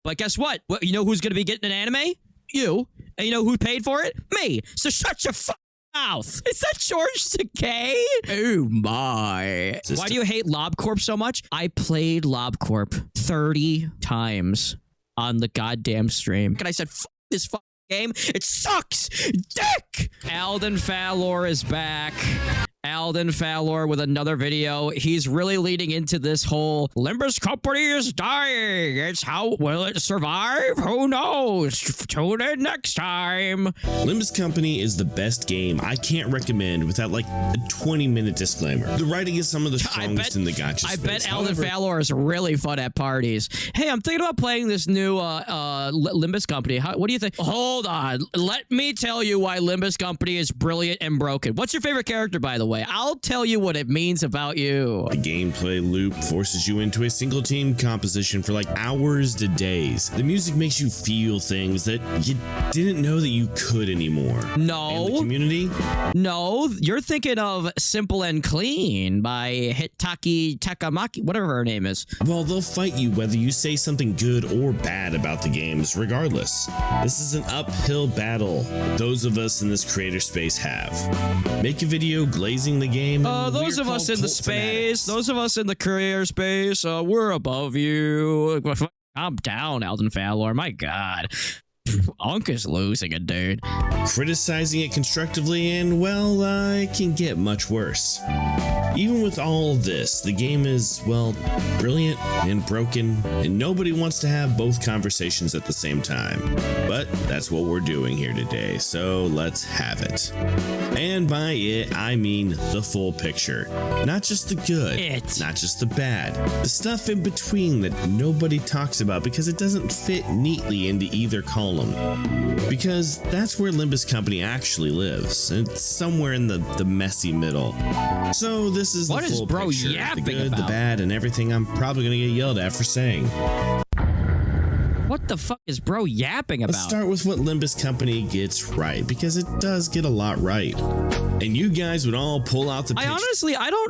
But guess what? You know who's going to be getting an anime? You. And you know who paid for it? Me. So shut your mouth. Is that George Takei? Oh my. Why do you hate LobCorp so much? I played LobCorp 30 times on the goddamn stream. And I said, F this game. It sucks. Dick. Alden Fallor is back. Alden Fallor with another video. He's really leading into this whole Limbus Company is dying. It's how will it survive? Who knows? Tune in next time. Limbus Company is the best game I can't recommend without like a 20-minute disclaimer. The writing is some of the strongest in the gacha space. I bet Alden Fallor is really fun at parties. Hey, I'm thinking about playing this new Limbus Company. What do you think? Hold on. Let me tell you why Limbus Company is brilliant and broken. What's your favorite character, by the way? I'll tell you what it means about you. The gameplay loop forces you into a single team composition for like hours to days. The music makes you feel things that you didn't know that you could anymore. No. And the community? No, you're thinking of Simple and Clean by Hitaki Takamaki, whatever her name is. Well, they'll fight you whether you say something good or bad about the games regardless. This is an uphill battle that those of us in this creator space have. Make a video glazing the game. Those of us in the space, those of us in the career space, we're above you. I'm down, Alden Fallor. My God. Unk is losing it, dude. Criticizing it constructively, and well, it can get much worse. Even with all of this, the game is, well, brilliant and broken, and nobody wants to have both conversations at the same time. But that's what we're doing here today, so let's have it. And by it, I mean the full picture. Not just the good, not just the bad. The stuff in between that nobody talks about because it doesn't fit neatly into either column. Because that's where Limbus Company actually lives. It's somewhere in the messy middle. So this is the full picture. The good, the bad, and everything I'm probably going to get yelled at for saying. What the fuck is bro yapping about? Let's start with what Limbus Company gets right, because it does get a lot right. And you guys would all pull out the picture.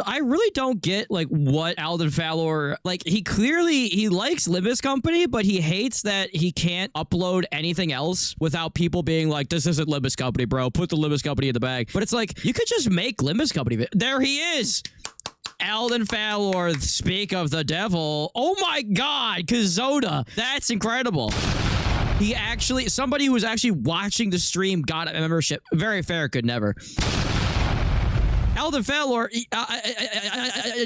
I really don't get like what Alden Fallor, like he likes Limbus Company, but he hates that he can't upload anything else without people being like, this isn't Limbus Company, bro. Put the Limbus Company in the bag. But it's like, you could just make Limbus Company. There he is. Alden Fallor, speak of the devil. Oh my God, Kazoda. That's incredible. He actually, somebody who was actually watching the stream got a membership. Very fair, could never. Alden Fallor,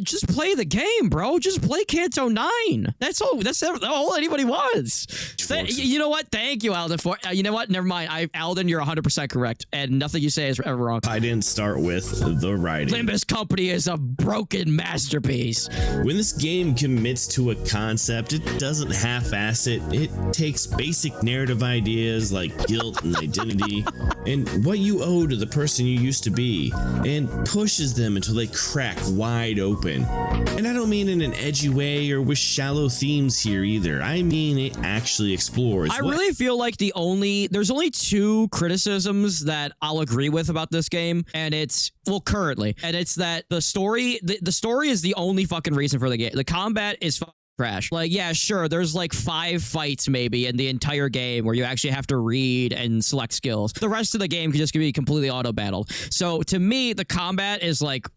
just play the game, bro. Just play Kanto 9. That's all. That's all anybody wants. You know what? Thank you, Alden. You know what? Never mind. Alden, you're 100% correct, and nothing you say is ever wrong. I didn't start with the writing. Limbus Company is a broken masterpiece. When this game commits to a concept, it doesn't half-ass it. It takes basic narrative ideas like guilt and identity, and what you owe to the person you used to be, and pushes them until they crack wide open. And I don't mean in an edgy way or with shallow themes here either. I mean it actually explores. I really feel like there's only two criticisms that I'll agree with about this game, and it's, well, currently, and it's that the story is the only fucking reason for the game. The combat is trash. Like, yeah, sure, there's like 5 fights maybe in the entire game where you actually have to read and select skills. The rest of the game could just be completely auto-battled. So to me, the combat is like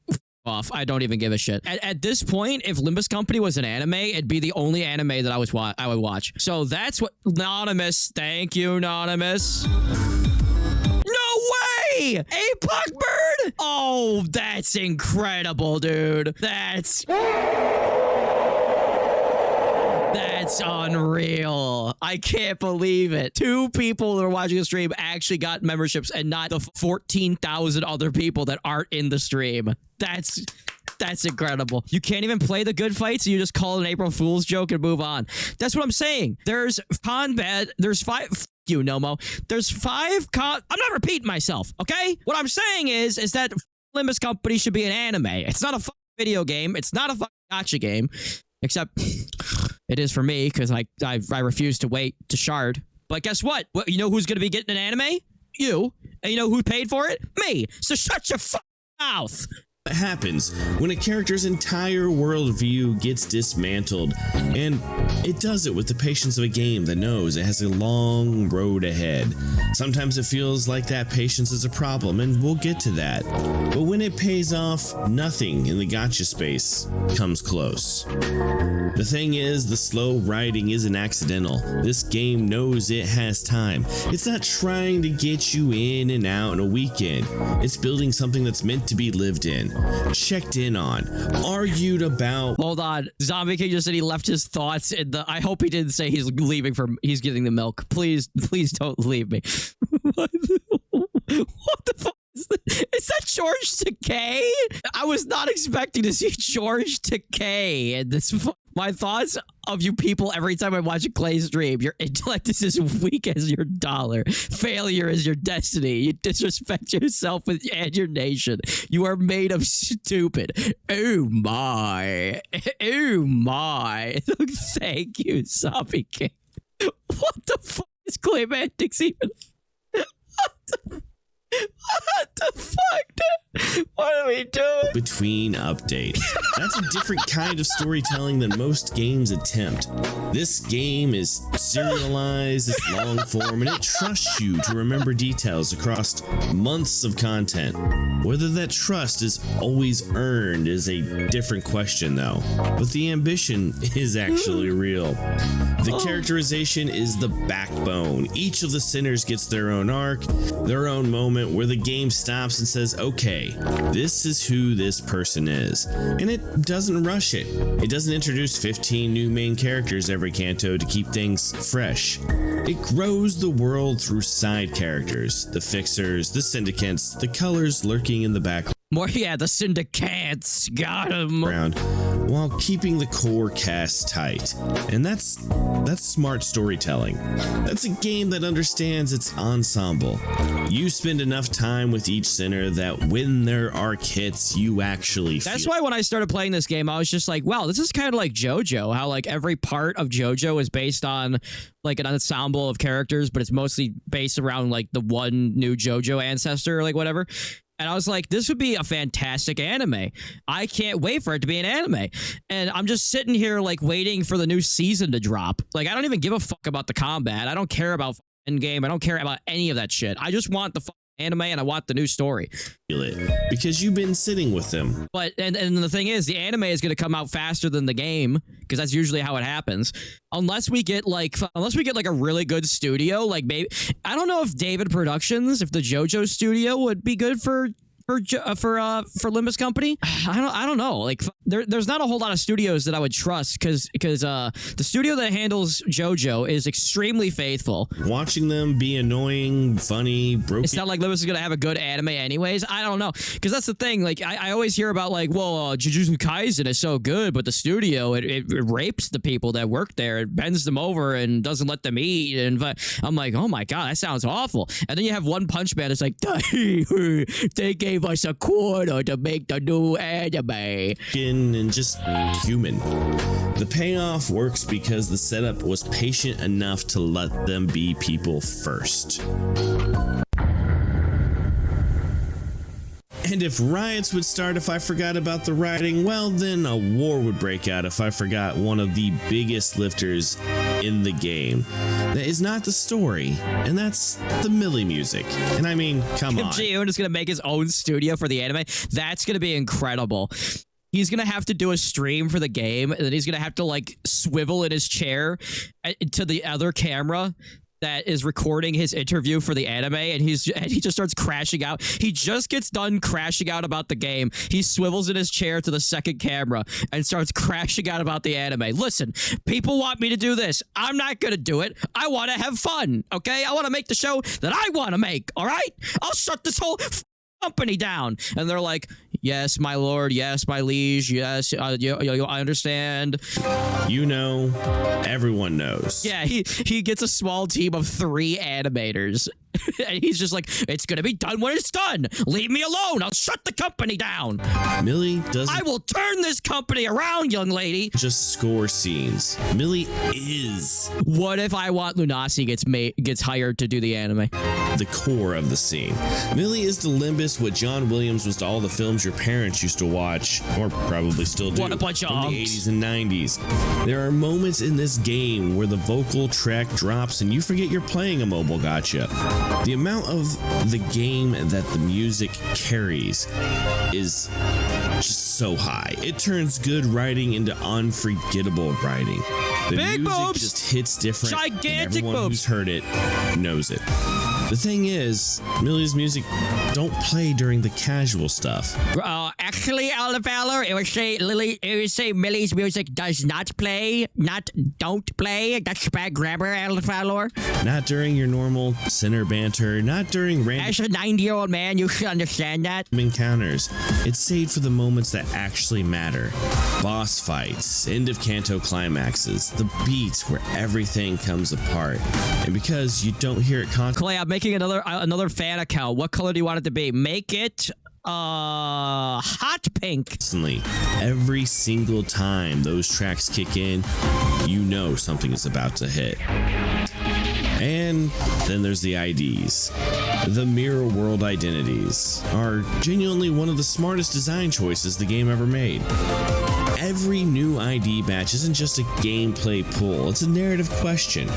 off. I don't even give a shit. At this point, if Limbus Company was an anime, it'd be the only anime that I would watch. So that's what Anonymous. Thank you, Anonymous. No way! A Buckbird? Oh, that's incredible, dude. That's unreal. I can't believe it. 2 people that are watching the stream actually got memberships and not the 14,000 other people that aren't in the stream. That's incredible. You can't even play the good fights. You just call it an April Fool's joke and move on. That's what I'm saying. There's combat. There's 5. You, Nomo. There's 5. I'm not repeating myself, okay? What I'm saying is that Limbus Company should be an anime. It's not a video game. It's not a gacha game. Except it is for me, because I refuse to wait to shard. But guess what? You know who's going to be getting an anime? You. And you know who paid for it? Me. So shut your mouth. What happens when a character's entire worldview gets dismantled, and it does it with the patience of a game that knows it has a long road ahead. Sometimes it feels like that patience is a problem, and we'll get to that. But when it pays off, nothing in the gacha space comes close. The thing is, the slow writing isn't accidental. This game knows it has time. It's not trying to get you in and out in a weekend. It's building something that's meant to be lived in, checked in on, argued about. Hold on. Zombie King just said he left his thoughts in the. I hope he didn't say he's leaving he's getting the milk. Please don't leave me. What the fuck? Is that George Takei? I was not expecting to see George Takei in this. My thoughts of you people every time I watch a Clay stream. Your intellect is as weak as your dollar. Failure is your destiny. You disrespect yourself and your nation. You are made of stupid. Oh my. Oh my. Thank you, Zombie King. What the fuck is Claymantics even? What the fuck, dude? What are we doing? Between updates. That's a different kind of storytelling than most games attempt. This game is serialized, it's long form, and it trusts you to remember details across months of content. Whether that trust is always earned is a different question, though. But the ambition is actually real. The characterization is the backbone. Each of the sinners gets their own arc, their own moment where the game stops and says, okay, this is who this person is. And it doesn't rush it. It doesn't introduce 15 new main characters every canto to keep things fresh. It grows the world through side characters, the fixers, the syndicants, the colors lurking in the background. More, yeah, the syndicates got him. While keeping the core cast tight. And that's smart storytelling. That's a game that understands its ensemble. You spend enough time with each sinner that when their arc hits, you actually feel. That's why when I started playing this game, I was just like, wow, this is kind of like JoJo, how like every part of JoJo is based on like an ensemble of characters, but it's mostly based around like the one new JoJo ancestor or like whatever. And I was like, this would be a fantastic anime. I can't wait for it to be an anime. And I'm just sitting here like waiting for the new season to drop. Like, I don't even give a fuck about the combat. I don't care about Endgame. I don't care about any of that shit. I just want the anime and I want the new story. Because you've been sitting with them. But and the thing is, the anime is going to come out faster than the game because that's usually how it happens. Unless we get like a really good studio, like maybe I don't know if David Productions, if the JoJo studio would be good for Limbus Company. I don't know. Like there's not a whole lot of studios that I would trust because the studio that handles JoJo is extremely faithful. Watching them be annoying, funny, broken. It's not like Limbus is gonna have a good anime anyways. I don't know, because that's the thing. Like I always hear about like, well, Jujutsu Kaisen is so good, but the studio it rapes the people that work there. It bends them over and doesn't let them eat. And I'm like, oh my god, that sounds awful. And then you have One Punch Man. It's like they gave us a quarter to make the new anime. And just human. The payoff works because the setup was patient enough to let them be people first. And if riots would start if I forgot about the writing, well, then a war would break out if I forgot one of the biggest lifters in the game. That is not the story, and that's the Millie music. And I mean, come on. Kim Ji-hoon is going to make his own studio for the anime. That's going to be incredible. He's going to have to do a stream for the game, and then he's going to have to, like, swivel in his chair to the other camera that is recording his interview for the anime, and he just starts crashing out. He just gets done crashing out about the game. He swivels in his chair to the second camera and starts crashing out about the anime. Listen, people want me to do this. I'm not gonna do it. I want to have fun, okay? I want to make the show that I want to make, all right? I'll shut this whole company down. And they're like, yes, my lord, yes, my liege, yes, I understand. You know, everyone knows. Yeah, he gets a small team of 3 animators. And he's just like, it's gonna be done when it's done. Leave me alone. I'll shut the company down. Millie doesn't. I will turn this company around, young lady. Just score scenes. Millie is. What if I Want Lunasi gets hired to do the anime? the core of the scene. Millie is to Limbus what John Williams was to all the films your parents used to watch, or probably still do, What a bunch of from the unks. 80s and 90s. There are moments in this game where the vocal track drops and you forget you're playing a mobile gacha. The amount of the game that the music carries is just so high. It turns good writing into unforgettable writing. The Big music boobs. just hits different. Gigantic and everyone boobs. who's heard it knows it. The thing is, Millie's music don't play during the casual stuff. Actually, Elder Valor, it would say Millie's music does not play, don't play. That's bad grammar, Elder Valor. Not during your normal center banter, not during random As a 90-year-old man, you should understand that. encounters. It's saved for the moments that actually matter. Boss fights, end of canto climaxes, the beats where everything comes apart. And because you don't hear it constantly, Clay, I'm making another fan account. What color do you want it to be? Make it hot pink. every single time those tracks kick in, you know something is about to hit. And then there's the IDs. The mirror world identities are genuinely one of the smartest design choices the game ever made. Every new ID batch isn't just a gameplay pull, it's a narrative question.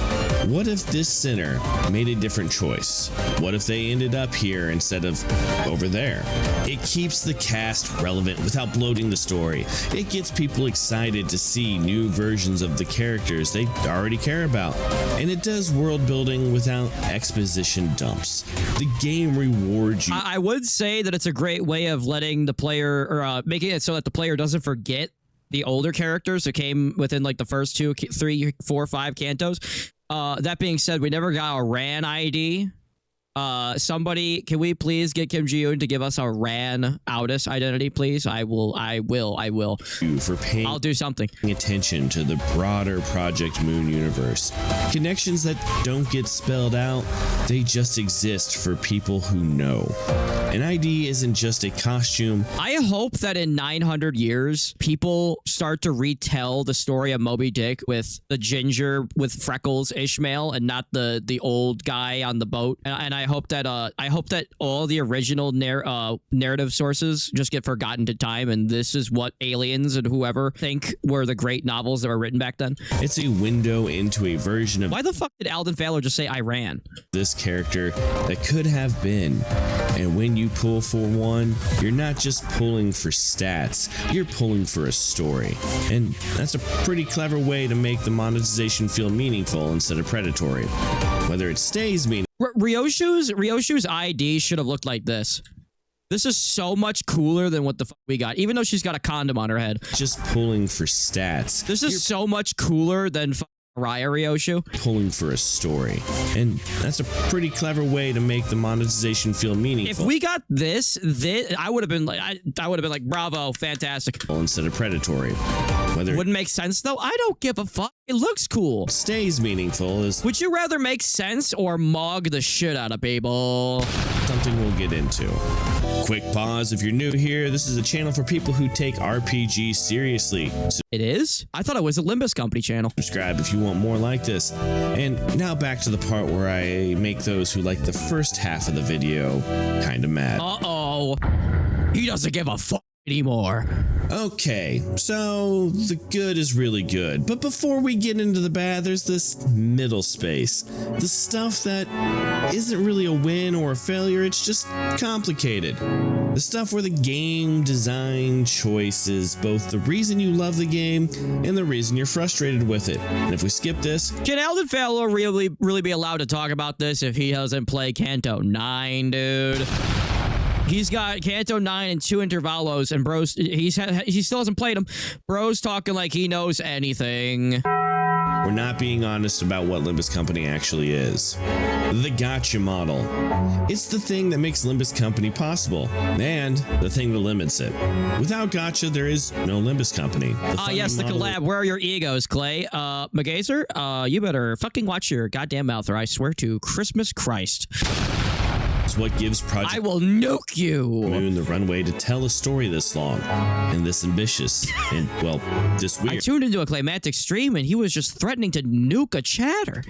What if this center made a different choice? What if they ended up here instead of over there? It keeps the cast relevant without bloating the story. It gets people excited to see new versions of the characters they already care about. And it does world building without exposition dumps. The game rewards you. I would say that it's a great way of letting the player, or making it so that the player doesn't forget the older characters that came within like the first 2, 3, 4, 5 cantos. That being said, we never got a Ran ID. Somebody, can we please get Kim Ji-yoon to give us a Ran Audis identity, please? I will. For paying I'll do something. attention to the broader Project Moon universe. Connections that don't get spelled out, they just exist for people who know. An ID isn't just a costume. I hope that in 900 years, people start to retell the story of Moby Dick with the ginger with freckles Ishmael and not the old guy on the boat. And I hope that all the original narrative sources just get forgotten to time, and this is what aliens and whoever think were the great novels that were written back then. It's a window into a version of Why the fuck did Alden Fowler just say Iran? this character that could have been. And when you pull for one, you're not just pulling for stats, you're pulling for a story. And that's a pretty clever way to make the monetization feel meaningful instead of predatory. Whether it stays meaningful, Ryoshu's ID should have looked like this. This is so much cooler than what the fuck we got, even though she's got a condom on her head. just pulling for stats, This is so much cooler than Raya Ryoshu. pulling for a story. And that's a pretty clever way to make the monetization feel meaningful If we got this, I would have been like, bravo, fantastic. instead of predatory. Whether it Wouldn't make sense though. I don't give a fuck. It looks cool. stays meaningful is Would you rather make sense or mog the shit out of people? something we'll get into. Quick pause if you're new here. This is a channel for people who take RPGs seriously. It is? I thought it was a Limbus Company channel. Subscribe if you want more like this. And now back to the part where I make those who like the first half of the video kind of mad. Uh-oh. He doesn't give a fuck anymore. Okay, so the good is really good. But before we get into the bad, there's this middle space. The stuff that isn't really a win or a failure, it's just complicated. The stuff where the game design choice is both the reason you love the game and the reason you're frustrated with it. And if we skip this, Can Alden Fowler really be allowed to talk about this if he doesn't play Kanto 9, dude? He's got Kanto 9 and 2 intervalos, and bros, he still hasn't played them. Bro's talking like he knows anything. we're not being honest about what Limbus Company actually is. The gacha model. It's the thing that makes Limbus Company possible, and the thing that limits it. Without gacha, there is no Limbus Company. Yes, the collab. Where are your egos, Clay? Magazer, you better fucking watch your goddamn mouth, or I swear to Christmas Christ. It's what gives Project I will nuke you. Moon the runway to tell a story this long and this ambitious and, well, this I weird. tuned into a Claymantic stream and he was just threatening to nuke a chatter.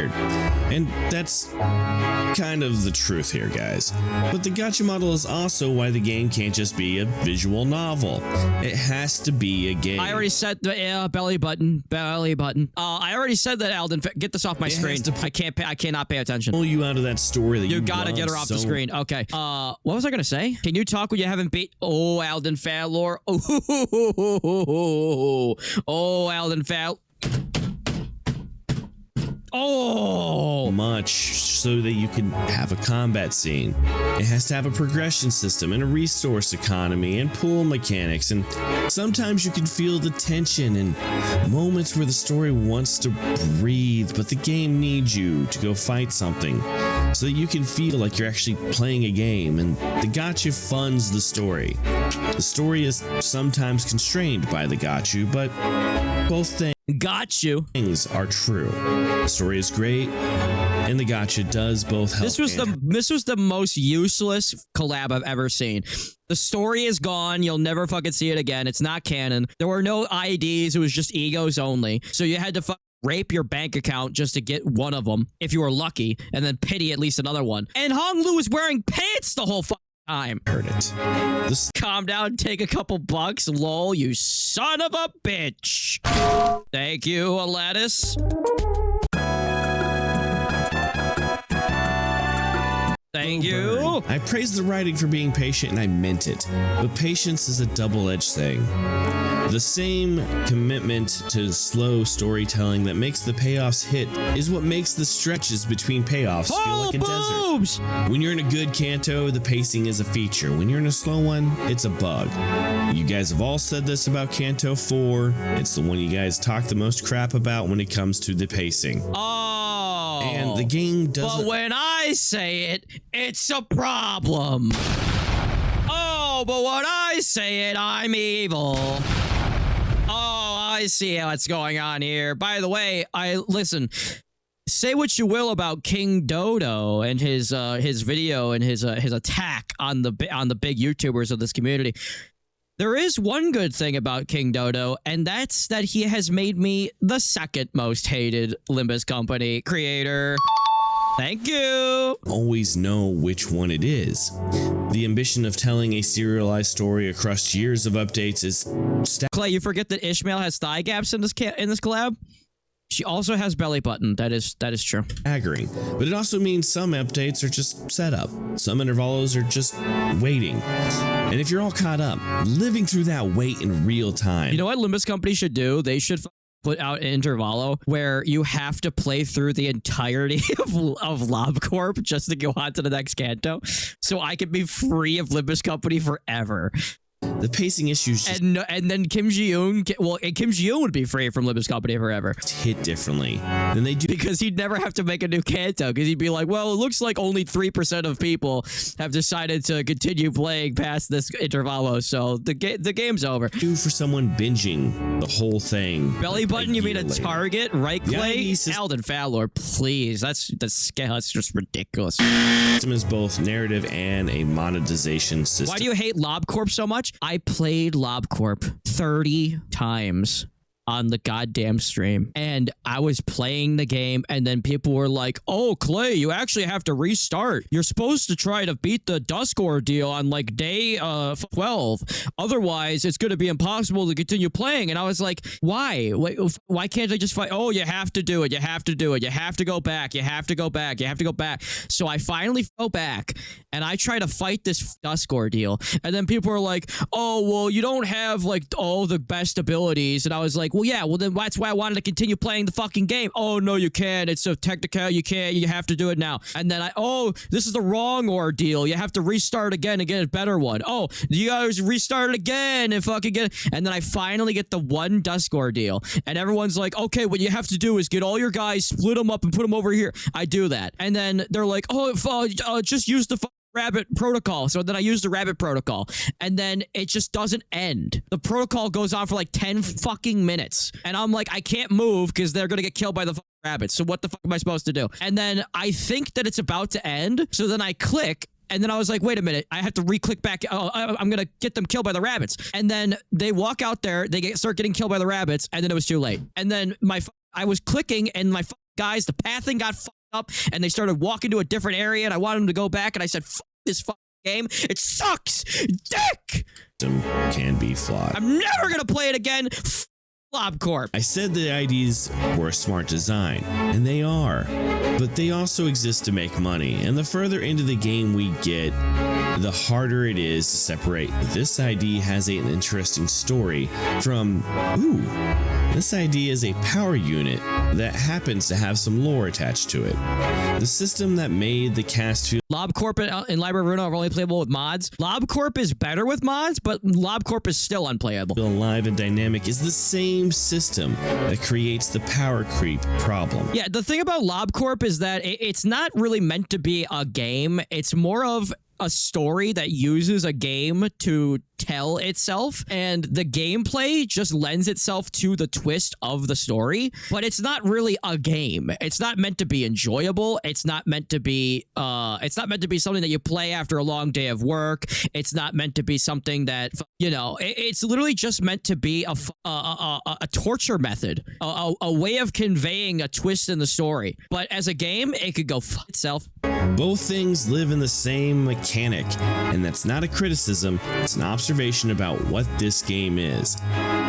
And that's kind of the truth here, guys. But the gacha model is also why the game can't just be a visual novel. It has to be a game. I already said the belly button. I already said that, Alden. Get this off my screen. I cannot pay attention. Pull you out of that story that you gotta get her off the screen. Okay. What was I gonna say? Can you talk when you haven't beat? Oh, Alden Fallor. Oh, Alden Fall. Oh, much so that you can have a combat scene. It has to have a progression system and a resource economy and pool mechanics, and sometimes you can feel the tension and moments where the story wants to breathe, but the game needs you to go fight something so that you can feel like you're actually playing a game, and the gacha funds the story. The story is sometimes constrained by the gacha, but both things got you. Are true. The story is great, and the gacha does both help. This was the most useless collab I've ever seen. The story is gone. You'll never fucking see it again. It's not canon. There were no IDs. It was just egos only. So you had to rape your bank account just to get one of them if you were lucky, and then pity at least another one. And Hong Lu was wearing pants the whole time. Heard it. Calm down, take a couple bucks, lol, you son of a bitch. Thank you, Aladdis. Thank you. I praised the writing for being patient, and I meant it. But patience is a double-edged thing. The same commitment to slow storytelling that makes the payoffs hit is what makes the stretches between payoffs feel like a desert. When you're in a good Kanto, the pacing is a feature. When you're in a slow one, it's a bug. You guys have all said this about Kanto 4. It's the one you guys talk the most crap about when it comes to the pacing. Oh. And the game doesn't... But when I say it, it's a problem. Oh, but when I say it, I'm evil. Oh, I see what's going on here. By the way, listen. Say what you will about King Dodo and his video and his attack on the big YouTubers of this community. There is one good thing about King Dodo, and that's that he has made me the second most hated Limbus Company creator. Thank you. Always know which one it is. The ambition of telling a serialized story across years of updates is... Clay, you forget that Ishmael has thigh gaps in this collab? She also has belly button. That is true. Staggering. But it also means some updates are just set up. Some intervalos are just waiting. And if you're all caught up, living through that wait in real time... You know what Limbus Company should do? They should put out an intervalo where you have to play through the entirety of LobCorp just to go on to the next Kanto, so I can be free of Limbus Company forever. The pacing issues just and then Kim Ji-yoon, Kim Ji-yoon would be free from Limbus Company forever. hit differently than they do, because he'd never have to make a new Kanto, because he'd be like, well, it looks like only 3% of people have decided to continue playing past this intervalo, so the game's over. Do for someone binging the whole thing. Belly button, you mean a later. target, right, Clay? Alden Fallor, please. That's just ridiculous. System is both narrative and a monetization system. Why do you hate LobCorp so much? I played LobCorp 30 times on the goddamn stream, and I was playing the game, and then people were like, oh, Clay, you actually have to restart. You're supposed to try to beat the Dusk Ordeal on like day 12. Otherwise, it's going to be impossible to continue playing. And I was like, why? Why can't I just fight? Oh, you have to do it. You have to do it. You have to go back. You have to go back. You have to go back. So I finally go back, and I try to fight this Dusk Ordeal. And then people were like, oh, well, you don't have like all the best abilities. And I was like, well, yeah, well, then that's why I wanted to continue playing the fucking game. Oh, no, you can't. It's so technical. You can't. You have to do it now. And then this is the wrong ordeal. You have to restart again and get a better one. Oh, you guys restart it again and fucking get it. And then I finally get the one Dusk Ordeal. And everyone's like, okay, what you have to do is get all your guys, split them up and put them over here. I do that. And then they're like, oh, just use the rabbit protocol. So then I use the rabbit protocol, and then it just doesn't end. The protocol goes on for like 10 fucking minutes, and I'm like, I can't move because they're gonna get killed by the rabbits. So what the fuck am I supposed to do? And then I think that it's about to end, so then I click, And then I was like, wait a minute, I have to re-click back. Oh, I'm going to get them killed by the rabbits. And then they walk out there, they start getting killed by the rabbits, and then it was too late. And then I was clicking, and my guys, the pathing got fucked up, and they started walking to a different area, and I wanted them to go back, and I said, fuck this fucking game. It sucks. Dick. Can be flawed. I'm never going to play it again. LobCorp. I said the IDs were a smart design, and they are, but they also exist to make money, and the further into the game we get, the harder it is to separate this ID has an interesting story from, ooh, this ID is a power unit that happens to have some lore attached to it. The system that made the cast feel LobCorp and Library of Ruina are only playable with mods. LobCorp is better with mods, but LobCorp is still unplayable. alive and dynamic is the same system that creates the power creep problem. Yeah, the thing about LobCorp is that it's not really meant to be a game. It's more of a story that uses a game to tell itself, and the gameplay just lends itself to the twist of the story, but it's not really a game. It's not meant to be enjoyable. It's not meant to be something that you play after a long day of work. It's not meant to be something that, you know, it's literally just meant to be a torture method, a way of conveying a twist in the story. But as a game, it could go fuck itself. Both things live in the same mechanic, and that's not a criticism, it's an observation about what this game is.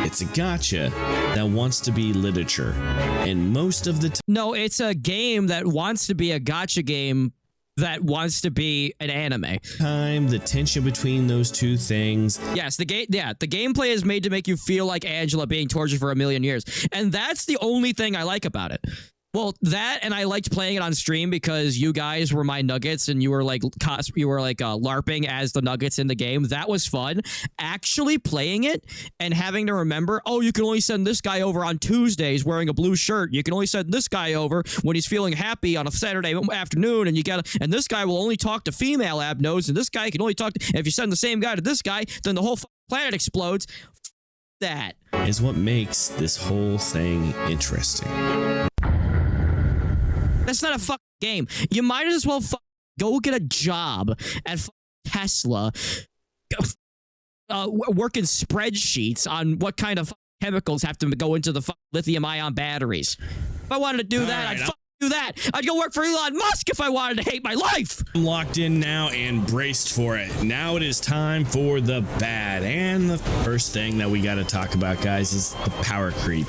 It's a gacha that wants to be literature, and most of the No, it's a game that wants to be a gacha game that wants to be an anime. time, the tension between those two things. Yes, the gameplay is made to make you feel like Angela being tortured for a million years, and that's the only thing I like about it. Well, that, and I liked playing it on stream because you guys were my nuggets and you were like LARPing as the nuggets in the game. That was fun. Actually playing it and having to remember, oh, you can only send this guy over on Tuesdays wearing a blue shirt. You can only send this guy over when he's feeling happy on a Saturday afternoon, and this guy will only talk to female abnos, and this guy can only talk to, if you send the same guy to this guy, then the whole planet explodes. That Is what makes this whole thing interesting. That's not a fucking game. You might as well go get a job at Tesla, working spreadsheets on what kind of chemicals have to go into the lithium-ion batteries. If I wanted to do that, I'd do that. I'd go work for Elon Musk if I wanted to hate my life. I'm locked in now and braced for it. Now it is time for the bad. And the first thing that we got to talk about, guys, is the power creep.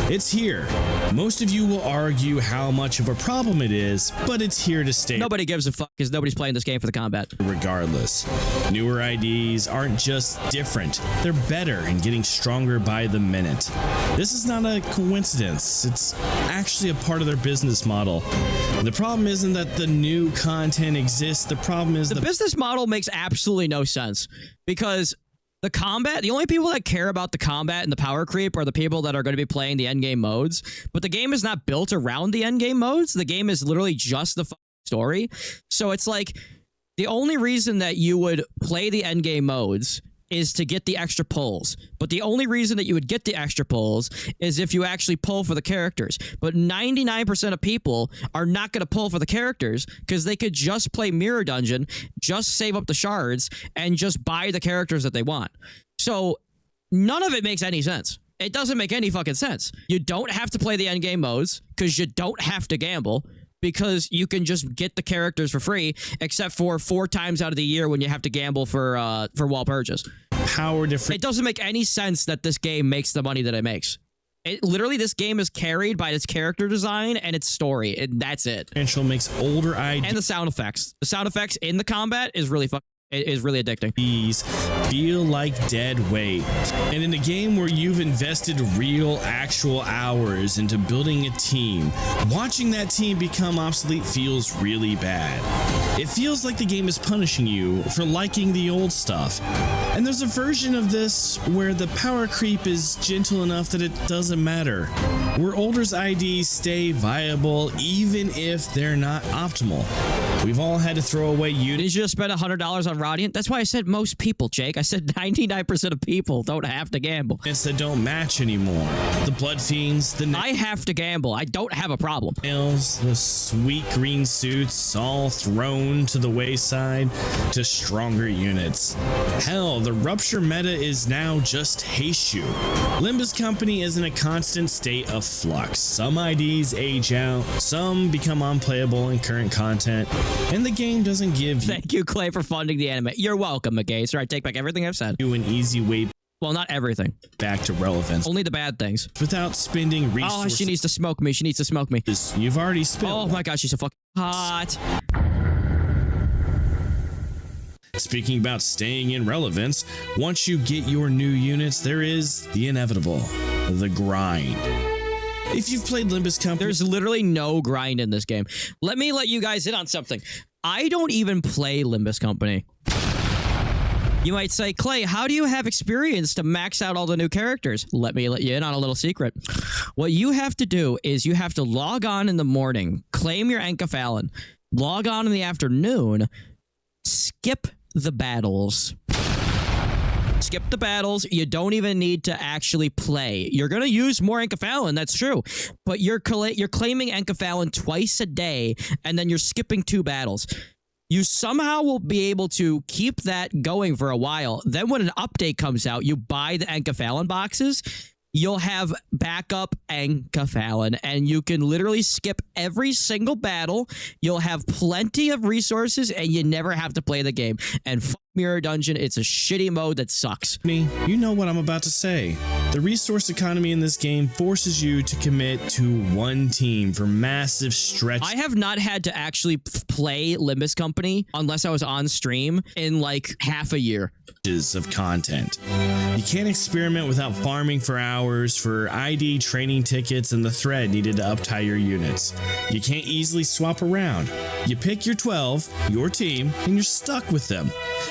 It's here. Most of you will argue how much of a problem it is, but it's here to stay. Nobody gives a fuck because nobody's playing this game for the combat. Regardless, newer IDs aren't just different, they're better and getting stronger by the minute. This is not a coincidence. It's actually a part of their business model. The problem isn't that the new content exists. The problem is the business model makes absolutely no sense because the combat, the only people that care about the combat and the power creep are the people that are going to be playing the endgame modes. But the game is not built around the endgame modes. The game is literally just the story. So it's like the only reason that you would play the endgame modes is to get the extra pulls. But the only reason that you would get the extra pulls is if you actually pull for the characters. But 99% of people are not going to pull for the characters because they could just play Mirror Dungeon, just save up the shards, and just buy the characters that they want. So none of it makes any sense. It doesn't make any fucking sense. You don't have to play the endgame modes because you don't have to gamble, because you can just get the characters for free, except for 4 times out of the year when you have to gamble for wall purges. power difference. It doesn't make any sense that this game makes the money that it makes. Literally, this game is carried by its character design and its story, and that's it. Potential makes older IDs And the sound effects. The sound effects in the combat is really really addicting. feel like dead weight. And in a game where you've invested real, actual hours into building a team, watching that team become obsolete feels really bad. It feels like the game is punishing you for liking the old stuff. And there's a version of this where the power creep is gentle enough that it doesn't matter, where older's IDs stay viable even if they're not optimal. We've all had to throw away units. Did you just spend $100 on Radiant? That's why I said most people, Jake. mistake. I said 99% of people don't have to gamble. Units that don't match anymore. The Blood Fiends, the I have to gamble. I don't have a problem. nails, the sweet green suits, all thrown to the wayside to stronger units. Hell, the Rupture meta is now just Heishu. Limbus Company is in a constant state of flux. Some IDs age out, some become unplayable in current content, and the game doesn't give Thank you, Clay, for funding the anime. You're welcome, McGay. Sir, I take back everything I've said. you an easy way Well, not everything. back to relevance Only the bad things. without spending Oh, resources she needs to smoke me. She needs to smoke me. you've already spent. Oh my god, she's so fucking hot. Speaking about staying in relevance, once you get your new units, there is the inevitable, the grind. If you've played Limbus Company, There's literally no grind in this game. Let me let you guys in on something. I don't even play Limbus Company. You might say, Clay, how do you have experience to max out all the new characters? Let me let you in on a little secret. What you have to do is you have to log on in the morning, claim your Encephalon, log on in the afternoon, skip the battles. Skip the battles. You don't even need to actually play. You're going to use more Encephalon, that's true. But you're claiming Encephalon twice a day, and then you're skipping 2 battles. You somehow will be able to keep that going for a while. Then when an update comes out, you buy the Encephalon boxes. You'll have backup Encephalon, and you can literally skip every single battle. You'll have plenty of resources, and you never have to play the game. And fuck Mirror Dungeon, it's a shitty mode that sucks. you know what I'm about to say. The resource economy in this game forces you to commit to one team for massive stretches I have not had to actually play Limbus Company unless I was on stream in like half a year. of content. You can't experiment without farming for hours for ID training tickets and the thread needed to uptie your units. You can't easily swap around. You pick your 12, your team, and you're stuck with them.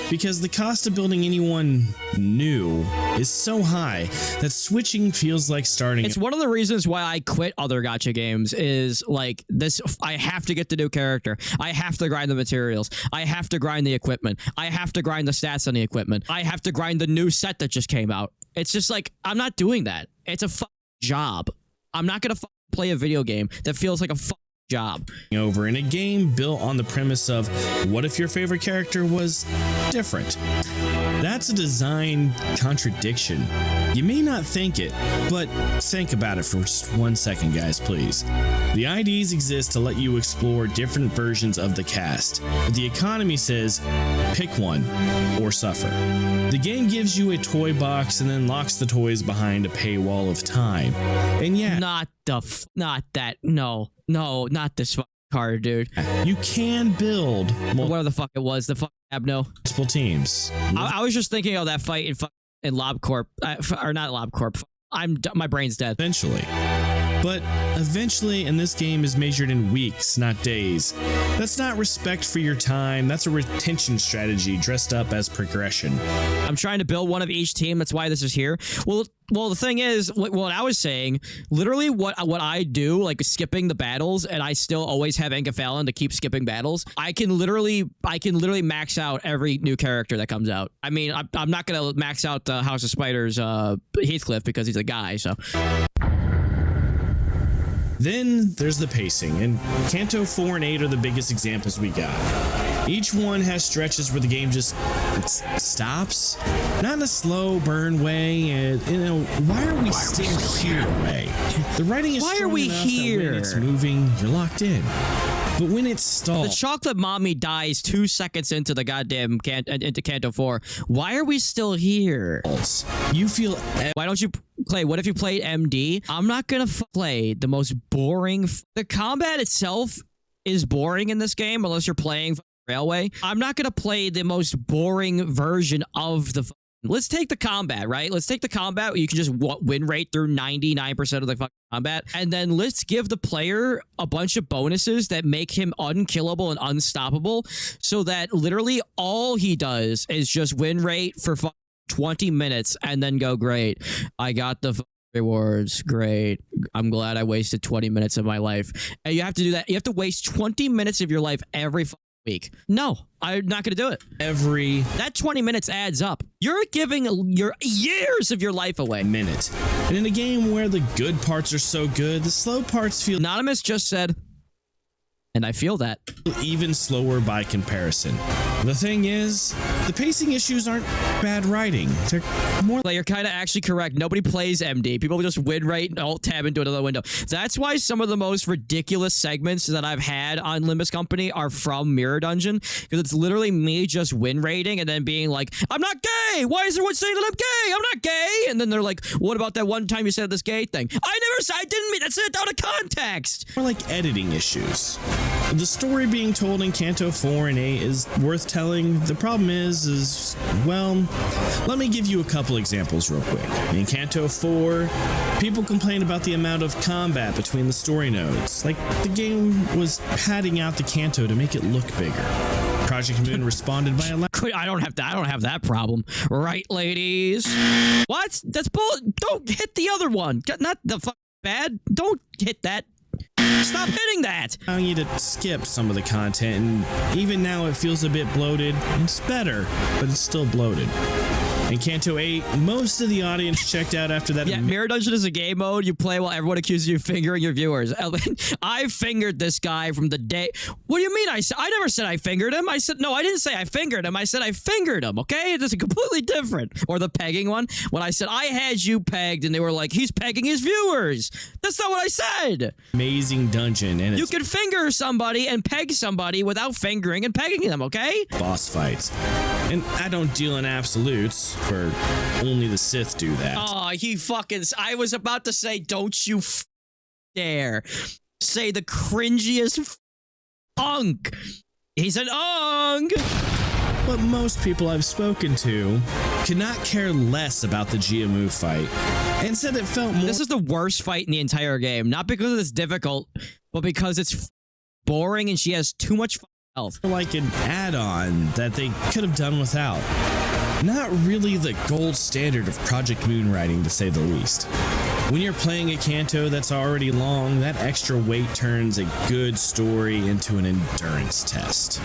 Because the cost of building anyone new is so high that switching feels like starting. It's one of the reasons why I quit other gacha games is like this. I have to get the new character. I have to grind the materials. I have to grind the equipment. I have to grind the stats on the equipment. I have to grind the new set that just came out. It's just like, I'm not doing that. It's a job. I'm not going to play a video game that feels like a job. Over in a game built on the premise of what if your favorite character was different? That's a design contradiction. You may not think it, but think about it for just 1 second, guys, please. The IDs exist to let you explore different versions of the cast, but the economy says pick one or suffer. The game gives you a toy box and then locks the toys behind a paywall of time. And yeah, not that. No, not this card, dude. you can build Whatever the fuck it was, the Abno. multiple teams. I was just thinking of that fight in LobCorp, or not LobCorp. My brain's dead. Eventually. But eventually, and this game is measured in weeks, not days. That's not respect for your time. That's a retention strategy dressed up as progression. I'm trying to build one of each team. That's why this is here. Well, the thing is, what I was saying, literally what I do, like skipping the battles, and I still always have Encephalon to keep skipping battles. I can literally max out every new character that comes out. I mean, I'm not gonna max out the House of Spiders Heathcliff because he's a guy. So. Then there's the pacing, and Kanto 4 and 8 are the biggest examples we got. Each one has stretches where the game just stops, not in a slow burn way, and why are we still here way? The writing is Why are strong we enough that here? when it's moving, you're locked in. But when it stalls, The chocolate mommy dies 2 seconds into the goddamn into Kanto 4. Why are we still here? you feel Why don't you play? What if you played MD? I'm not gonna play the most boring. The combat itself is boring in this game unless you're playing Railway. I'm not gonna play the most boring version of the. Let's take the combat, right? Let's take the combat where you can just win rate through 99% of the fucking combat. And then let's give the player a bunch of bonuses that make him unkillable and unstoppable so that literally all he does is just win rate for 20 minutes and then go, great. I got the rewards. Great. I'm glad I wasted 20 minutes of my life. And you have to do that. You have to waste 20 minutes of your life every week. No, I'm not going to do it. That 20 minutes adds up. You're giving your years of your life away. Minute. And in a game where the good parts are so good, the slow parts feel Anonymous just said, and I feel that. Even slower by comparison. The thing is, the pacing issues aren't bad writing. They're more Like, you're kind of actually correct. Nobody plays MD. People just win rate and alt tab into another window. That's why some of the most ridiculous segments that I've had on Limbus Company are from Mirror Dungeon, because it's literally me just win rating and then being like, I'm not gay. Why is everyone saying that I'm gay? I'm not gay. And then they're like, what about that one time you said this gay thing? I never said, I didn't mean, that's it out of context. more like editing issues. The story being told in Canto 4 and 8 is worth telling. The problem is, well, let me give you a couple examples real quick. In Canto 4, people complain about the amount of combat between the story nodes. Like, the game was padding out the Canto to make it look bigger. Project Moon responded by I don't have that problem, right, ladies? What? That's bull. Don't hit the other one. Not the bad. Don't hit that. Stop hitting that. allowing you to skip some of the content, and even now it feels a bit bloated. It's better, but it's still bloated. In Canto 8, most of the audience checked out after that. Yeah, Mirror Dungeon is a game mode you play while everyone accuses you of fingering your viewers. I fingered this guy from the day. What do you mean? I never said I fingered him. I said, no, I didn't say I fingered him. I said I fingered him, okay? It's completely different. Or the pegging one. When I said I had you pegged and they were like, he's pegging his viewers. That's not what I said. Amazing dungeon, and you can finger somebody and peg somebody without fingering and pegging them, okay? Boss fights. And I don't deal in absolutes, for only the Sith do that. Oh, he fucking... I was about to say, don't you dare say the cringiest unk. He's an unk. But most people I've spoken to could not care less about the Jiamu fight, and said it felt more... This is the worst fight in the entire game. Not because it's difficult, but because it's boring and she has too much health. like an add-on that they could have done without. Not really the gold standard of Project Moon writing, to say the least. When you're playing a Canto that's already long, that extra weight turns a good story into an endurance test.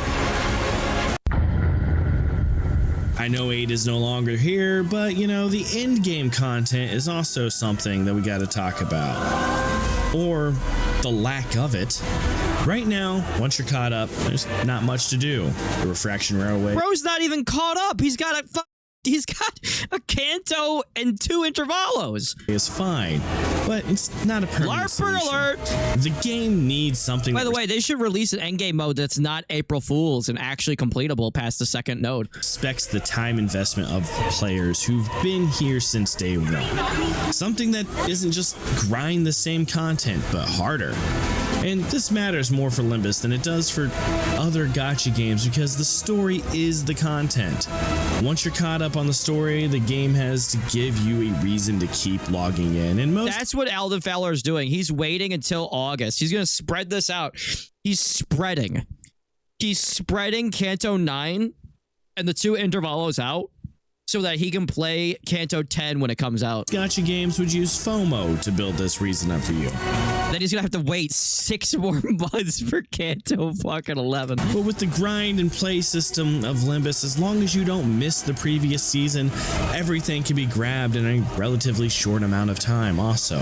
I know 8 is no longer here, but you know, the endgame content is also something that we gotta talk about. Or the lack of it. Right now, once you're caught up, there's not much to do. The Refraction Railway. Bro's not even caught up. He's got a Canto and 2 intervalos. Is fine, but it's not a permanent LARPer solution. alert! The game needs something. By the way, they should release an endgame mode that's not April Fool's and actually completable past the second node. Respects the time investment of players who've been here since day one. Something that isn't just grind the same content, but harder. And this matters more for Limbus than it does for other gacha games, because the story is the content. Once you're caught up on the story, the game has to give you a reason to keep logging in. And that's what Alden Fowler is doing. He's waiting until August. He's going to spread this out. He's spreading Canto 9 and the 2 intervalos out so that he can play Canto 10 when it comes out. Gacha games would use FOMO to build this reason up for you. Then he's gonna have to wait 6 more months for Canto fucking 11. But with the grind and play system of Limbus, as long as you don't miss the previous season, everything can be grabbed in a relatively short amount of time also.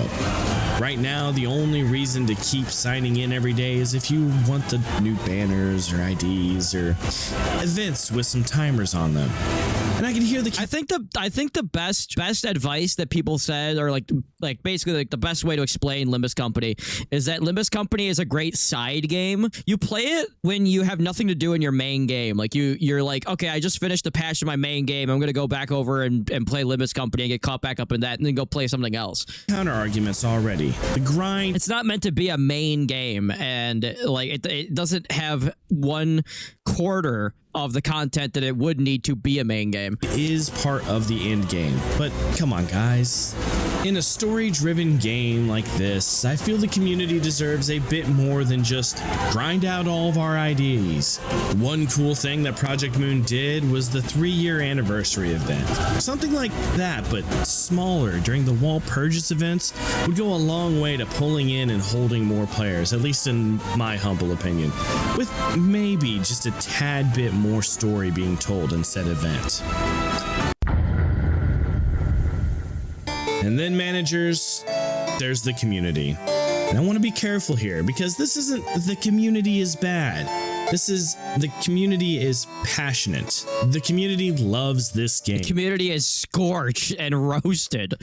Right now, the only reason to keep signing in every day is if you want the new banners or IDs or events with some timers on them. And I can hear the... I think the best advice that people said, or like basically like the best way to explain Limbus Company, is that Limbus Company is a great side game. You play it when you have nothing to do in your main game. Like you're like, okay, I just finished the patch of my main game. I'm gonna go back over and play Limbus Company and get caught back up in that, and then go play something else. Counter arguments already. The grind. It's not meant to be a main game, and like it doesn't have 1/4 of the content that it would need to be a main game. Is part of the end game. But come on, guys. In a story-driven game like this, I feel the community deserves a bit more than just grind out all of our ideas. One cool thing that Project Moon did was the 3-year anniversary event. Something like that, but smaller during the wall purchase events would go a long way to pulling in and holding more players, at least in my humble opinion, with maybe just a tad bit more story being told in said event. And then managers, there's the community. And I want to be careful here because this isn't the community is bad. This is the community is passionate. The community loves this game. The community is scorched and roasted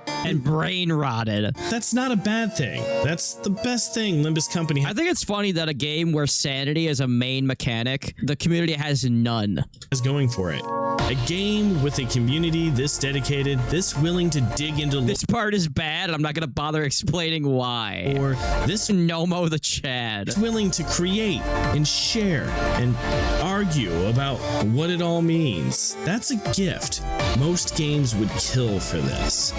and brain rotted. That's not a bad thing. That's the best thing Limbus Company I think it's funny that a game where sanity is a main mechanic, the community has none. Is going for it. A game with a community this dedicated, this willing to dig into This part is bad. I'm not going to bother explaining why. or this Nomo the Chad. willing to create and share and argue about what it all means. That's a gift. Most games would kill for this.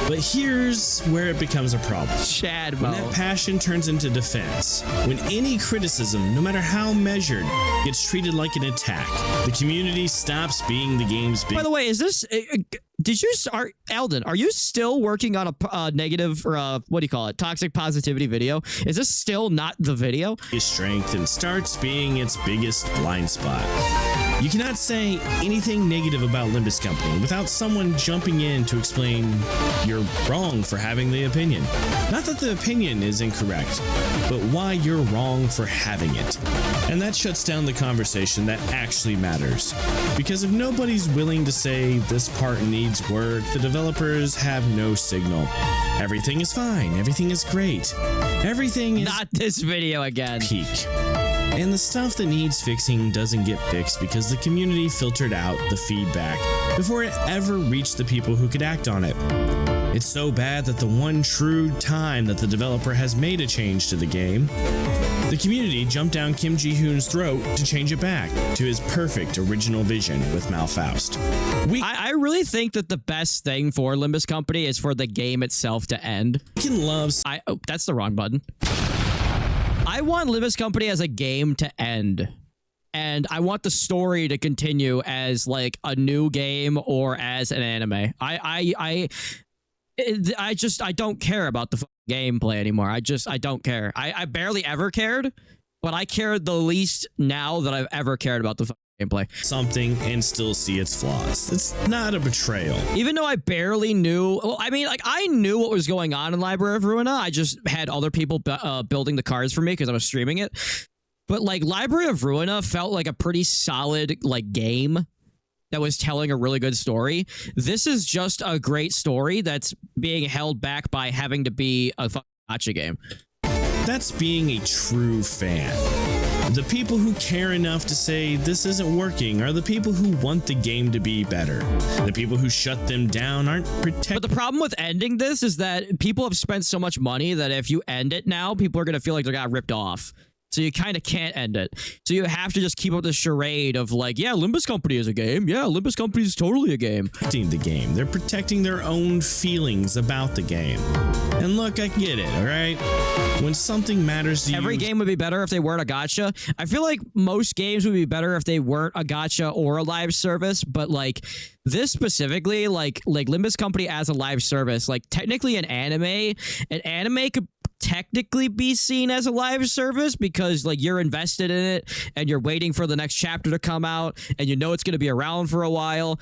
But here's where it becomes a problem. Chad When that mode. passion turns into defense, when any criticism, no matter how measured, gets treated like an attack, the community stops being the game's big. By the way, is this... did you start... Alden, are you still working on a negative or what do you call it? Toxic positivity video? Is this still not the video? Strength and starts being its biggest blind spot. You cannot say anything negative about Limbus Company without someone jumping in to explain you're wrong for having the opinion. Not that the opinion is incorrect, but why you're wrong for having it. And that shuts down the conversation that actually matters. Because if nobody's willing to say this part needs work, the developers have no signal. Everything is fine. Everything is great. Everything is Not this video again. peak. And the stuff that needs fixing doesn't get fixed because the community filtered out the feedback before it ever reached the people who could act on it. It's so bad that the one true time that the developer has made a change to the game, the community jumped down Kim Ji-hoon's throat to change it back to his perfect original vision with Malfaust. I really think that the best thing for Limbus Company is for the game itself to end. We can love Oh, that's the wrong button. I want Limbus Company as a game to end. And I want the story to continue as like a new game or as an anime. I don't care about the gameplay anymore. I don't care. I barely ever cared, but I care the least now that I've ever cared about the gameplay. something and still see its flaws. It's not a betrayal. Even though I barely knew, well, I mean, like, I knew what was going on in Library of Ruina. I just had other people building the cards for me because I was streaming it. But, like, Library of Ruina felt like a pretty solid, like, game that was telling a really good story. This is just a great story that's being held back by having to be a fucking gacha game. That's being a true fan. The people who care enough to say this isn't working are the people who want the game to be better. The people who shut them down aren't protected. But the problem with ending this is that people have spent so much money that if you end it now, people are going to feel like they got ripped off. So you kind of can't end it. So you have to just keep up the charade of like, yeah, Limbus Company is a game. Yeah, Limbus Company is totally a game. Protecting the game. They're protecting their own feelings about the game. And look, I get it, all right? When something matters to you... Every game would be better if they weren't a gacha. I feel like most games would be better if they weren't a gacha or a live service, but like this specifically, like Limbus Company as a live service, like technically an anime could technically be seen as a live service because like you're invested in it and you're waiting for the next chapter to come out and you know it's going to be around for a while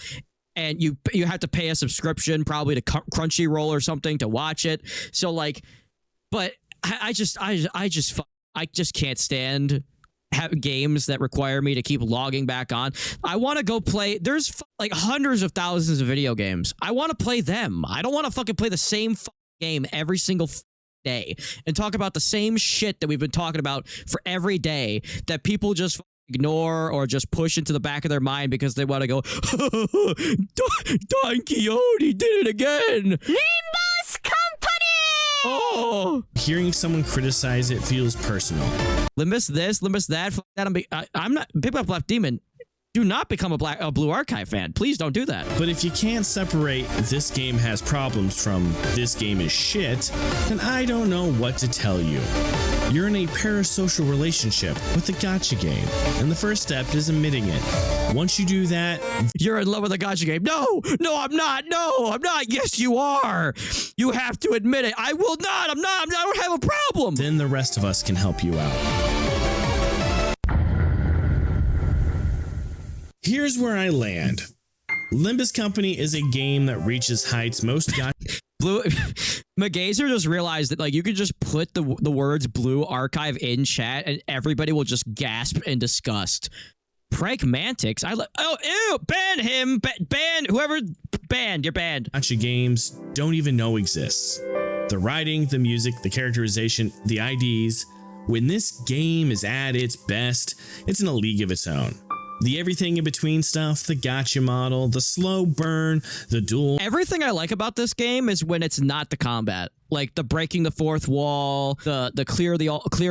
and you have to pay a subscription probably to Crunchyroll or something to watch it. So like, but I just can't stand games that require me to keep logging back on. I want to go play. There's like hundreds of thousands of video games. I want to play them. I don't want to fucking play the same game every single day and talk about the same shit that we've been talking about for every day that people just ignore or just push into the back of their mind because they want to go, Don Quixote did it again. Limbus Company! Oh. Hearing someone criticize it feels personal. Limbus this, Limbus that. Fuck that. I'm not Big Buff Left Demon. Do not become a Blue Archive fan. Please don't do that. But if you can't separate this game has problems from this game is shit, then I don't know what to tell you. You're in a parasocial relationship with a gacha game, and the first step is admitting it. Once you do that, you're in love with a gacha game. No, I'm not. No, I'm not. Yes, you are. You have to admit it. I will not. I'm not. I don't have a problem. Then the rest of us can help you out. Here's where I land. Limbus Company is a game that reaches heights most Blue Magazer just realized that like you could just put the words Blue Archive in chat and everybody will just gasp in disgust. Pragmatics. Oh, ew, ban him. Ban whoever. Banned. You're banned. Gacha games don't even know exists. The writing, the music, the characterization, the IDs. When this game is at its best, it's in a league of its own. The everything in between stuff, the gacha model, the slow burn, the duel. Everything I like about this game is when it's not the combat. Like the breaking the fourth wall, the clear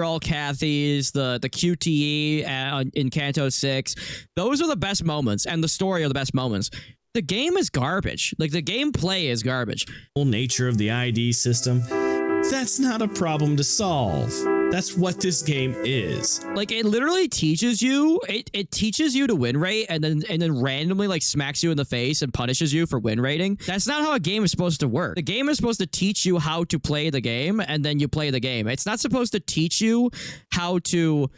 all Cathys, the QTE in Kanto 6. Those are the best moments, and the story are the best moments. The game is garbage. Like the gameplay is garbage. The nature of the ID system, that's not a problem to solve. That's what this game is. Like it literally teaches you, it teaches you to win rate and then randomly like smacks you in the face and punishes you for win rating. That's not how a game is supposed to work. The game is supposed to teach you how to play the game and then you play the game. It's not supposed to teach you how to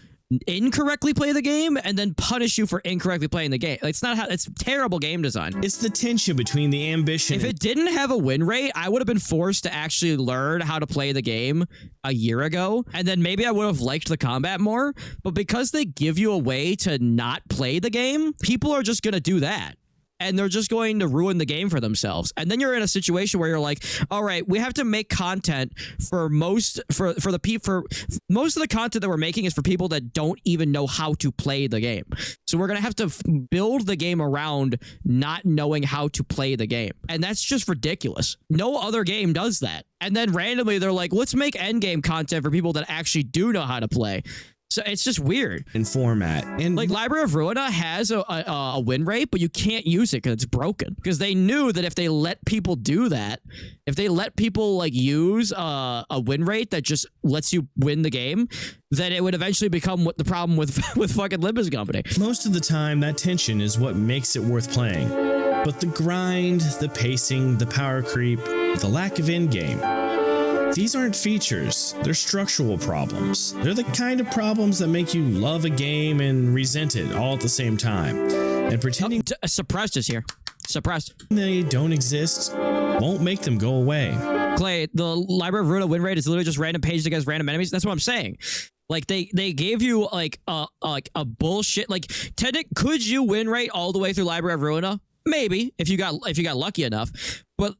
incorrectly play the game and then punish you for incorrectly playing the game. It's not how. It's terrible game design. It's the tension between the ambition. If it didn't have a win rate, I would have been forced to actually learn how to play the game a year ago, and then maybe I would have liked the combat more. But because they give you a way to not play the game, people are just gonna do that. And they're just going to ruin the game for themselves. And then you're in a situation where you're like, all right, we have to make content for most of the content that we're making is for people that don't even know how to play the game. So we're going to have to build the game around not knowing how to play the game. And that's just ridiculous. No other game does that. And then randomly they're like, let's make endgame content for people that actually do know how to play. So it's just weird. In format. And like Library of Ruina has a win rate, but you can't use it because it's broken. Because they knew that if they let people do that, if they let people like use a win rate that just lets you win the game, then it would eventually become what the problem with fucking Limbus Company. Most of the time, that tension is what makes it worth playing. But the grind, the pacing, the power creep, the lack of endgame. These aren't features, they're structural problems. They're the kind of problems that make you love a game and resent it all at the same time. And pretending suppressed is here. Suppressed. They don't exist won't make them go away. Clay, the Library of Ruina win rate is literally just random pages against random enemies. That's what I'm saying. Like they gave you like a bullshit like could you win rate all the way through Library of Ruina? Maybe if you got lucky enough, but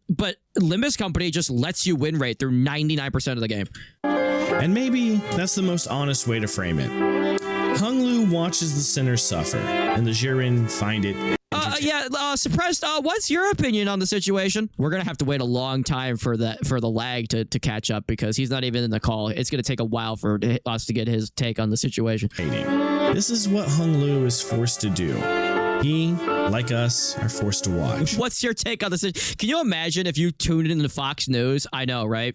Limbus Company just lets you win rate through 99% of the game. And maybe that's the most honest way to frame it. Hung Lu watches the sinners suffer, and the Jiren find it. Suppressed. What's your opinion on the situation? We're gonna have to wait a long time for the lag to catch up because he's not even in the call. It's gonna take a while for us to get his take on the situation. This is what Hung Lu is forced to do. He, like us, are forced to watch. What's your take on this? Can you imagine if you tuned into Fox News? I know, right?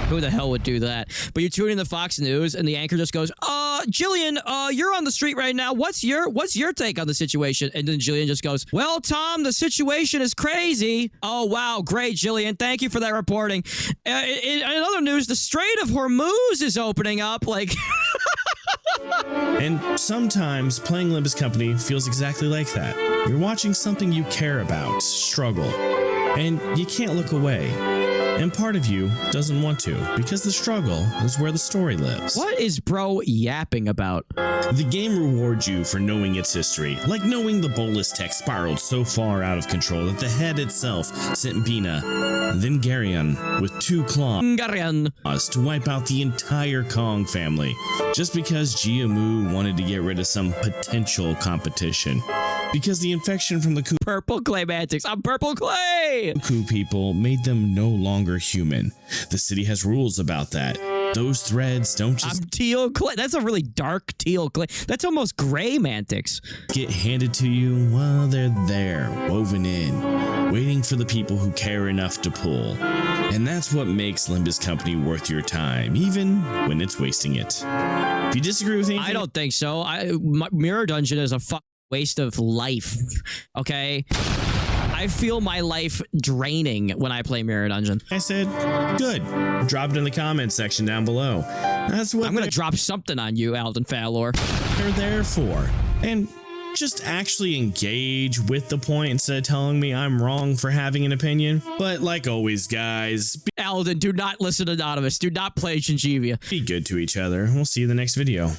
Who the hell would do that? But you tune in to Fox News and the anchor just goes, Jillian, you're on the street right now. What's your take on the situation? And then Jillian just goes, well, Tom, the situation is crazy. Oh, wow. Great, Jillian. Thank you for that reporting. In other news, the Strait of Hormuz is opening up. Like... And sometimes playing Limbus Company feels exactly like that. You're watching something you care about struggle, and you can't look away. And part of you doesn't want to, because the struggle is where the story lives. What is bro yapping about? The game rewards you for knowing its history, like knowing the bolus tech spiraled so far out of control that the head itself sent Bina, then Garyon, with 2 claws to wipe out the entire Kong family, just because Jiamu wanted to get rid of some potential competition. Because the infection from the Purple Claymantics. I'm Purple Clay! Ku people made them no longer human. The city has rules about that. those threads don't just I'm teal clay. That's a really dark teal clay. That's almost gray mantics. get handed to you. Well, they're there, woven in, waiting for the people who care enough to pull. And that's what makes Limbus Company worth your time, even when it's wasting it. If you disagree with anything, I don't think so. Mirror Dungeon is a waste of life. Okay? I feel my life draining when I play Mirror Dungeon. I said, good. Drop it in the comments section down below. That's what I'm going to drop something on you, Alden Fallor. they're there for. And just actually engage with the point instead of telling me I'm wrong for having an opinion. But like always, guys, Alden, do not listen to Anonymous. Do not play Gingivia. be good to each other. We'll see you in the next video.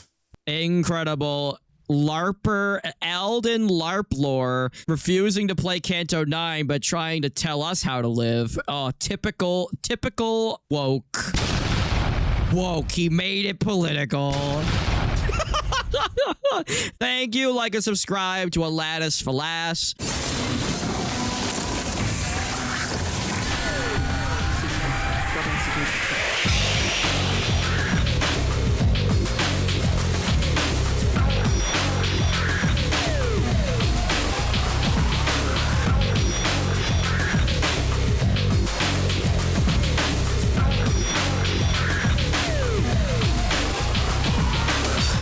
Incredible. LARPer Alden Larplore refusing to play Canto 9 but trying to tell us how to live. Oh, typical woke. Woke. He made it political. Thank you. Like and subscribe to Aladdis Falas.